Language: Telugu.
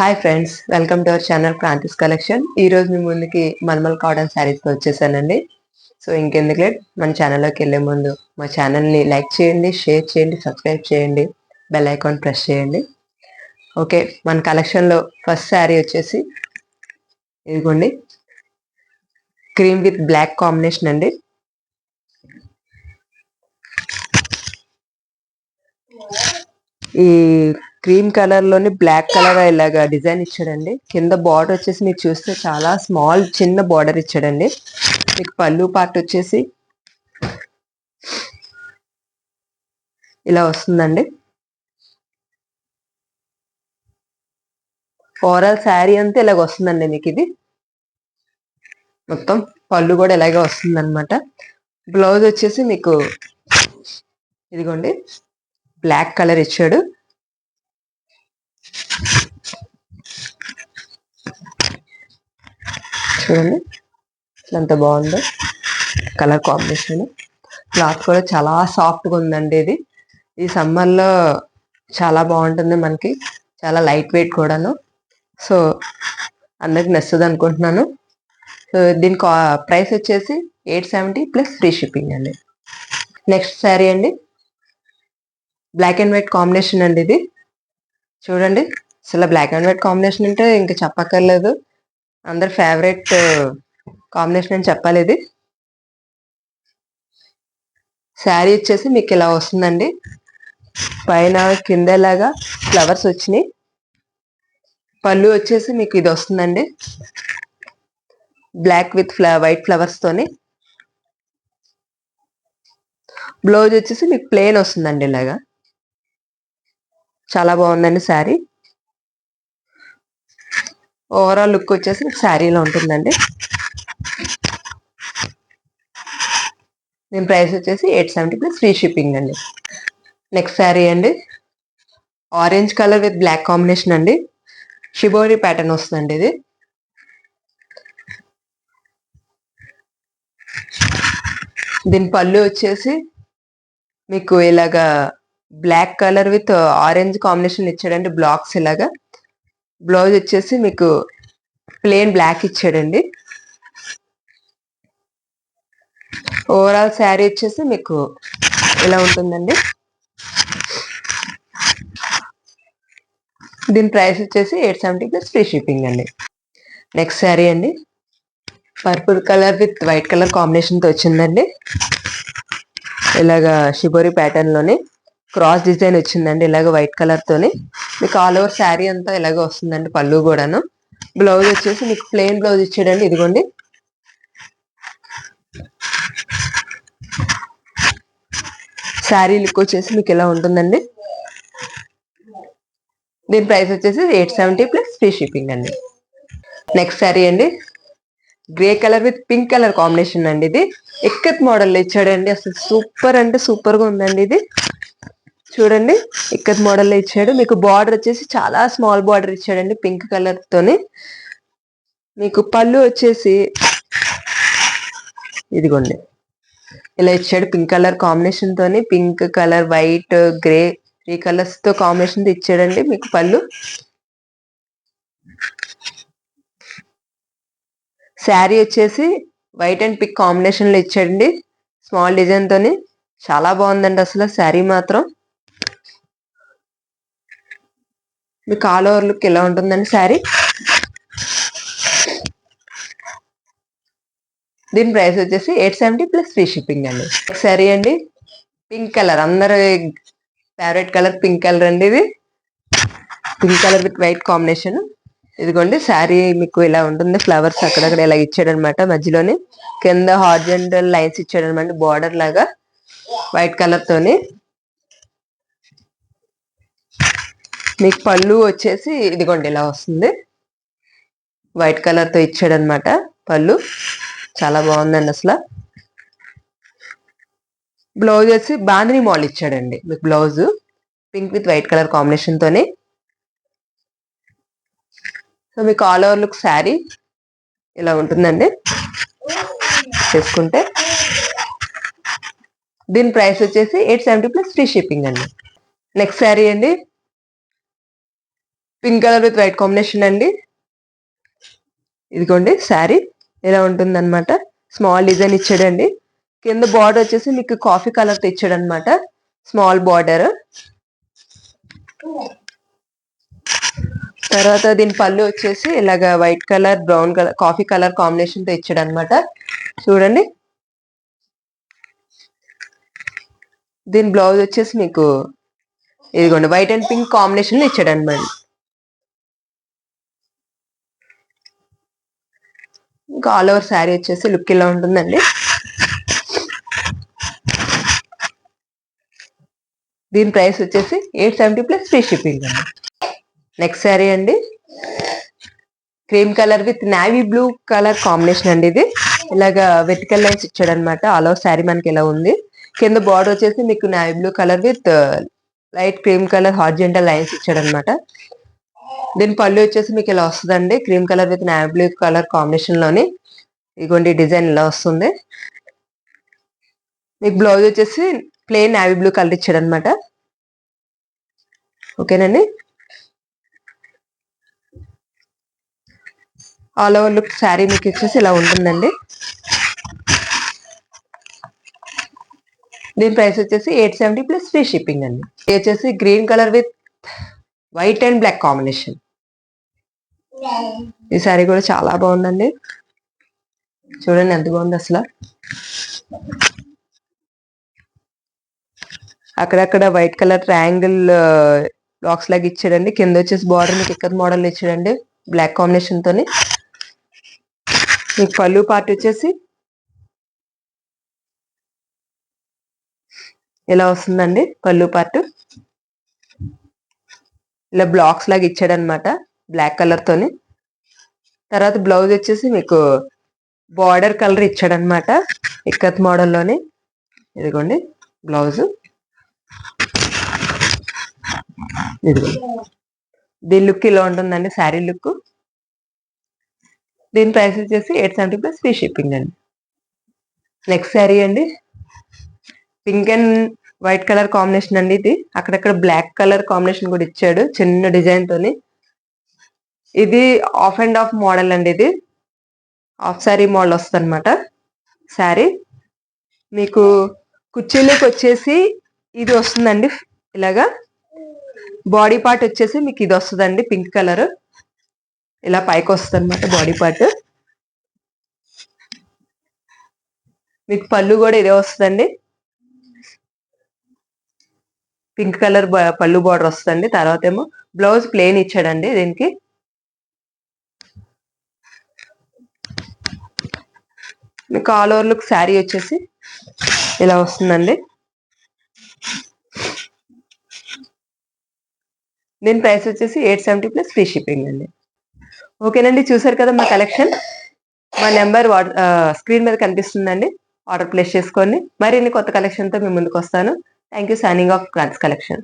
Hi friends, welcome to our channel Kranthi's collection. ఈ రోజు మీ ముందుకి మల్మల్ కాటన్ శారీస్ తో వచ్చేసానండి. సో ఇంకెందుకు లేట్, మన ఛానల్లోకి వెళ్ళే ముందు మా ఛానల్ని లైక్ చేయండి, షేర్ చేయండి, సబ్స్క్రైబ్ చేయండి, బెల్ ఐకాన్ ప్రెస్ చేయండి. ఓకే, మన కలెక్షన్లో ఫస్ట్ శారీ వచ్చేసి ఇదిగోండి, క్రీమ్ విత్ బ్లాక్ కాంబినేషన్ అండి. ఈ క్రీమ్ కలర్ లోని బ్లాక్ కలర్ ఇలాగా డిజైన్ ఇచ్చాడండి. కింద బార్డర్ వచ్చేసి మీరు చూస్తే చాలా స్మాల్ చిన్న బార్డర్ ఇచ్చాడండి. మీకు పళ్ళు పార్ట్ వచ్చేసి ఇలా వస్తుందండి. ఓవరాల్ శారీ అంతా ఇలాగ వస్తుందండి. మీకు ఇది మొత్తం పళ్ళు కూడా ఇలాగే వస్తుంది అనమాట. బ్లౌజ్ వచ్చేసి మీకు ఇదిగోండి బ్లాక్ కలర్ ఇచ్చాడు. చూడండి ఎంత బాగుందో కలర్ కాంబినేషన్. క్లాత్ కూడా చాలా సాఫ్ట్గా ఉందండి. ఇది ఈ సమ్మర్లో చాలా బాగుంటుంది మనకి, చాలా లైట్ వెయిట్ కూడాను. సో అందరికి నచ్చుతుంది అనుకుంటున్నాను. సో దీని ప్రైస్ వచ్చేసి 870 ప్లస్ ఫ్రీ షిప్పింగ్ అండి. నెక్స్ట్ శారీ అండి, బ్లాక్ అండ్ వైట్ కాంబినేషన్ అండి. ఇది చూడండి, అసలు బ్లాక్ అండ్ వైట్ కాంబినేషన్ అంటే ఇంకా చెప్పక్కర్లేదు, అందరి ఫేవరెట్ కాంబినేషన్ అని చెప్పాలి. ఇది శారీ వచ్చేసి మీకు ఇలా వస్తుందండి. పైన కిందలాగా ఫ్లవర్స్ వచ్చినాయి. పళ్ళు వచ్చేసి మీకు ఇది వస్తుందండి, బ్లాక్ విత్ వైట్ ఫ్లవర్స్ తోని. బ్లౌజ్ వచ్చేసి మీకు ప్లెయిన్ వస్తుందండి. ఇలాగా చాలా బాగుందండి శారీ. ఓవరాల్ లుక్ వచ్చేసి మీకు శారీలో ఉంటుందండి. దీని ప్రైస్ వచ్చేసి 870 ప్లస్ ఫ్రీ షిప్పింగ్ అండి. నెక్స్ట్ శారీ అండి, orange colour with black combination అండి. షిబోరి ప్యాటర్న్ వస్తుందండి. ఇది దీని పళ్ళు వచ్చేసి మీకు ఇలాగా black colour with orange combination ఇచ్చాడండి, బ్లాక్స్ ఇలాగా. బ్లౌజ్ వచ్చేసి మీకు ప్లెయిన్ బ్లాక్ ఇచ్చాడండి. ఓవరాల్ శారీ వచ్చేసి మీకు ఇలా ఉంటుందండి. దీని ప్రైస్ వచ్చేసి 870 ప్లస్ ఫ్రీ షిప్పింగ్ అండి. నెక్స్ట్ శారీ అండి, purple colour with white colour combination తో వచ్చిందండి. ఇలాగా షిబోరి ప్యాటర్న్ లోని క్రాస్ డిజైన్ వచ్చిందండి, ఇలాగ వైట్ కలర్ తోని. మీకు ఆల్ ఓవర్ శారీ అంతా ఇలాగ వస్తుందండి, పళ్ళు కూడాను. బ్లౌజ్ వచ్చేసి మీకు ప్లెయిన్ బ్లౌజ్ ఇచ్చాడండి. ఇదిగోండి, శారీ లుక్ వచ్చేసి మీకు ఇలా ఉంటుందండి. దీని ప్రైస్ వచ్చేసి 870 ప్లస్ ఫ్రీ షిప్పింగ్ అండి. నెక్స్ట్ శారీ అండి, grey colour with pink colour combination అండి. ఇది ఇక్కత్ మోడల్ ఇచ్చాడండి. అసలు సూపర్ అంటే సూపర్ గా ఉందండి. ఇది చూడండి, ఇక్కత్ మోడల్ ఇచ్చాడు. మీకు బార్డర్ వచ్చేసి చాలా స్మాల్ బార్డర్ ఇచ్చాడండి, పింక్ కలర్ తోని. మీకు పళ్ళు వచ్చేసి ఇదిగోండి ఇలా ఇచ్చాడు, పింక్ కలర్ కాంబినేషన్ తోని. Pink colour, white, grey, 3 colours తో కాంబినేషన్ తో ఇచ్చాడండి మీకు పళ్ళు. శారీ వచ్చేసి వైట్ అండ్ పింక్ కాంబినేషన్ లో ఇచ్చాడండి, స్మాల్ డిజైన్ తోని. చాలా బాగుందండి అసలు శారీ మాత్రం. మీకు ఆల్ ఓవర్ లుక్ ఇలా ఉంటుందండి శారీ. దీని ప్రైస్ వచ్చేసి 870 ప్లస్ ఫ్రీ షిప్పింగ్ అండి. శారీ అండి, పింక్ కలర్, అందరి ఫేవరెట్ కలర్ పింక్ కలర్ అండి. ఇది pink colour with white combination. ఇదిగోండి శారీ మీకు ఇలా ఉంటుంది, ఫ్లవర్స్ అక్కడక్కడ ఇలా ఇచ్చాడు అనమాట. మధ్యలోని కింద హారిజాంటల్ లైన్స్ ఇచ్చాడు అనమాట, బార్డర్ లాగా వైట్ కలర్ తోని. మీకు పళ్ళు వచ్చేసి ఇదిగోండి ఇలా వస్తుంది, వైట్ కలర్ తో ఇచ్చాడు అనమాట పళ్ళు. చాలా బాగుందండి అసలు. బ్లౌజ్ వచ్చి బాందిని మోడల్ ఇచ్చాడండి మీకు blouse, pink with white colour combination తోని. సో మీకు ఆల్ ఓవర్ లుక్ శారీ ఇలా ఉంటుందండి చేసుకుంటే. దీని ప్రైస్ వచ్చేసి 870 ప్లస్ ఫ్రీ షిప్పింగ్ అండి. నెక్స్ట్ శారీ అండి, pink colour with white combination అండి. ఇదిగోండి శారీ ఇలా ఉంటుందన్నమాట. స్మాల్ డిజైన్ ఇచ్చాడండి. కింద బార్డర్ వచ్చేసి మీకు కాఫీ కలర్ తో ఇచ్చాడు అనమాట. Small border. తర్వాత దీని పళ్ళు వచ్చేసి ఇలాగా white colour, brown colour, coffee colour combination తో ఇచ్చాడు అనమాట. చూడండి. దీని బ్లౌజ్ వచ్చేసి మీకు ఇదిగోండి వైట్ అండ్ పింక్ కాంబినేషన్ ఇచ్చాడు అనమాట. ఇంకా ఆల్ ఓవర్ శారీ వచ్చేసి లుక్ ఇలా ఉంటుందండి. దీని ప్రైస్ వచ్చేసి 870 ప్లస్ ఫ్రీ షిప్పింగ్ అండి. నెక్స్ట్ శారీ అండి. Cream colour with navy blue colour combination అండి. ఇది ఇలాగా వెర్టికల్ లైన్స్ ఇచ్చాడు అనమాట. ఆల్ ఓవర్ శారీ మనకి ఇలా ఉంది. కింద బార్డర్ వచ్చేసి మీకు navy blue colour with light cream colour horizontal lines ఇచ్చాడు అనమాట. దీని పళ్ళు వచ్చేసి మీకు ఇలా వస్తుందండి. Cream colour with navy blue colour combination లోని ఇదిగోండి డిజైన్ ఇలా వస్తుంది. మీకు బ్లౌజ్ వచ్చేసి ప్లెయిన్ నావీ బ్లూ కలర్ ఇచ్చాడు అనమాట. ఓకేనండి. ఆల్ ఓవర్ లుక్ శారీ మీకు వచ్చేసి ఇలా ఉంటుందండి. దీని ప్రైస్ వచ్చేసి 870 ప్లస్ ఫ్రీ షిప్పింగ్ అండి. ఇది వచ్చేసి green colour with white and black combination. ఈ శారీ కూడా చాలా బాగుందండి. చూడండి ఎంత బాగుంది అసలు. అక్కడక్కడ వైట్ కలర్ ట్రయాంగిల్ బాక్స్ లాగా ఇచ్చాడండి. కింద వచ్చేసి బార్డర్ మీకు ఇక్కడ మోడల్ ఇచ్చాడండి బ్లాక్ కాంబినేషన్ తోని. మీకు పళ్ళు పార్ట్ వచ్చేసి ఇలా వస్తుందండి. పళ్ళు పార్ట్ ఇలా బ్లాక్స్ లాగా ఇచ్చాడు అనమాట బ్లాక్ కలర్ తోని. తర్వాత బ్లౌజ్ వచ్చేసి మీకు బార్డర్ కలర్ ఇచ్చాడు అనమాట ఇక్కత్ మోడల్లోని. ఇదిగోండి బ్లౌజ్. ఇదిగోండి దీని లుక్ ఇలా ఉంటుందండి శారీ లుక్. దీని ప్రైస్ వచ్చేసి 870 ప్లస్ ఫ్రీ షిప్పింగ్ అండి. నెక్స్ట్ శారీ అండి. Pink and white colour combination అండి. ఇది అక్కడక్కడ బ్లాక్ కలర్ కాంబినేషన్ కూడా ఇచ్చాడు చిన్న డిజైన్ తోని. ఇది ఆఫ్ అండ్ ఆఫ్ మోడల్ అండి. ఇది హాఫ్ శారీ మోడల్ వస్తుంది అనమాట శారీ. మీకు కుర్చీలోకి వచ్చేసి ఇది వస్తుందండి. ఇలాగా బాడీ పార్ట్ వచ్చేసి మీకు ఇది వస్తుందండి పింక్ కలర్. ఇలా పైకి వస్తుంది అనమాట బాడీ పార్ట్. మీకు పళ్ళు కూడా ఇదే వస్తుందండి. పింక్ కలర్ పళ్ళు బార్డర్ వస్తుందండి. తర్వాత ఏమో బ్లౌజ్ ప్లెయిన్ ఇచ్చాడండి దీనికి. మీకు ఆల్ ఓవర్ లుక్ శారీ వచ్చేసి ఇలా వస్తుందండి. దీని ప్రైస్ వచ్చేసి 870 ప్లస్ ఫ్రీ షిప్పింగ్ అండి. ఓకేనండి. చూసారు కదా మా కలెక్షన్. మా నెంబర్ స్క్రీన్ మీద కనిపిస్తుందండి. ఆర్డర్ ప్లేస్ చేసుకోండి. మరిన్ని కొత్త కలెక్షన్తో మీ ముందుకు వస్తాను. Thank you. Signing off Kranti collection.